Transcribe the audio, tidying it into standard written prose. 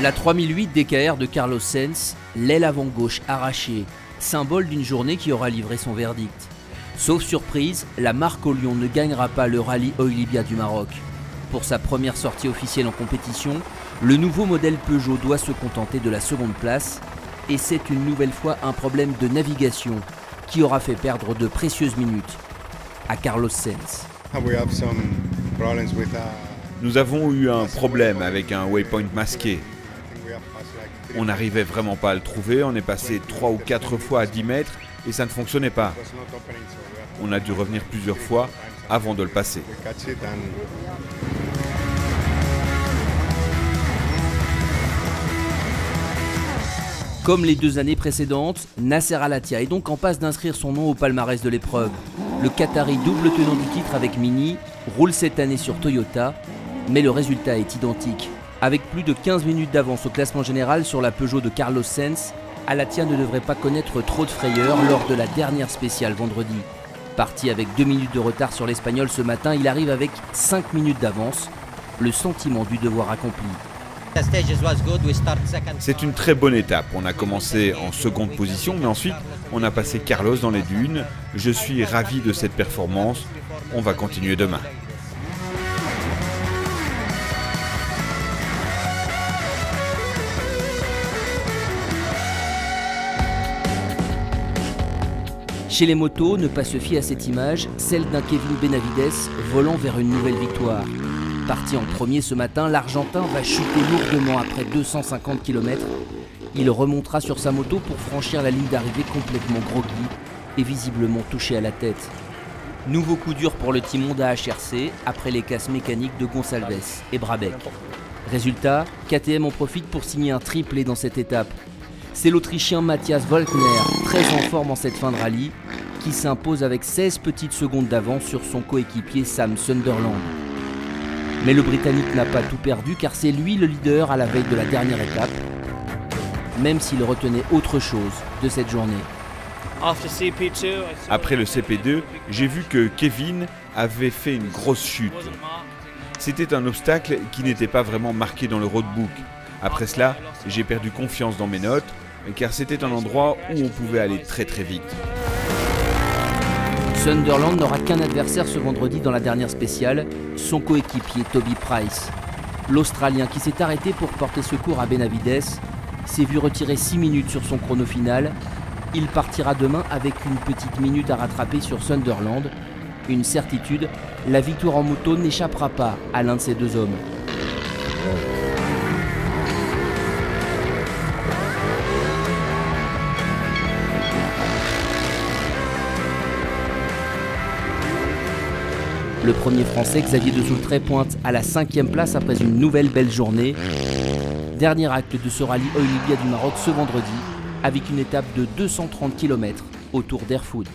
La 3008 DKR de Carlos Sainz, l'aile avant gauche arrachée, symbole d'une journée qui aura livré son verdict. Sauf surprise, la marque au lion ne gagnera pas le rallye Oilibia du Maroc. Pour sa première sortie officielle en compétition, le nouveau modèle Peugeot doit se contenter de la seconde place, et c'est une nouvelle fois un problème de navigation qui aura fait perdre de précieuses minutes à Carlos Sainz. Nous avons eu un problème avec un waypoint masqué. On n'arrivait vraiment pas à le trouver, on est passé 3 ou 4 fois à 10 mètres et ça ne fonctionnait pas. On a dû revenir plusieurs fois avant de le passer. Comme les 2 années précédentes, Nasser Al-Attiyah est donc en passe d'inscrire son nom au palmarès de l'épreuve. Le Qatari, double tenant du titre avec Mini, roule cette année sur Toyota, mais le résultat est identique. Avec plus de 15 minutes d'avance au classement général sur la Peugeot de Carlos Sainz, Al-Attiyah ne devrait pas connaître trop de frayeur lors de la dernière spéciale vendredi. Parti avec 2 minutes de retard sur l'Espagnol ce matin, il arrive avec 5 minutes d'avance, le sentiment du devoir accompli. C'est une très bonne étape. On a commencé en seconde position, mais ensuite on a passé Carlos dans les dunes. Je suis ravi de cette performance. On va continuer demain. Chez les motos, ne pas se fier à cette image, celle d'un Kevin Benavides volant vers une nouvelle victoire. Parti en premier ce matin, l'Argentin va chuter lourdement après 250 km. Il remontera sur sa moto pour franchir la ligne d'arrivée complètement groggy et visiblement touché à la tête. Nouveau coup dur pour le team Honda HRC après les casses mécaniques de Gonçalves et Brabec. Résultat, KTM en profite pour signer un triplé dans cette étape. C'est l'Autrichien Matthias Walkner, très en forme en cette fin de rallye, qui s'impose avec 16 petites secondes d'avance sur son coéquipier Sam Sunderland. Mais le Britannique n'a pas tout perdu car c'est lui le leader à la veille de la dernière étape, même s'il retenait autre chose de cette journée. Après le CP2, j'ai vu que Kevin avait fait une grosse chute. C'était un obstacle qui n'était pas vraiment marqué dans le roadbook. Après cela, j'ai perdu confiance dans mes notes, car c'était un endroit où on pouvait aller très très vite. Sunderland n'aura qu'un adversaire ce vendredi dans la dernière spéciale, son coéquipier Toby Price. L'Australien qui s'est arrêté pour porter secours à Benavides s'est vu retirer 6 minutes sur son chrono final. Il partira demain avec une petite minute à rattraper sur Sunderland. Une certitude, la victoire en moto n'échappera pas à l'un de ces deux hommes. Le premier Français, Xavier de Zoultray, pointe à la 5e place après une nouvelle belle journée. Dernier acte de ce rallye Oilibia du Maroc ce vendredi, avec une étape de 230 km autour d'Erfoud.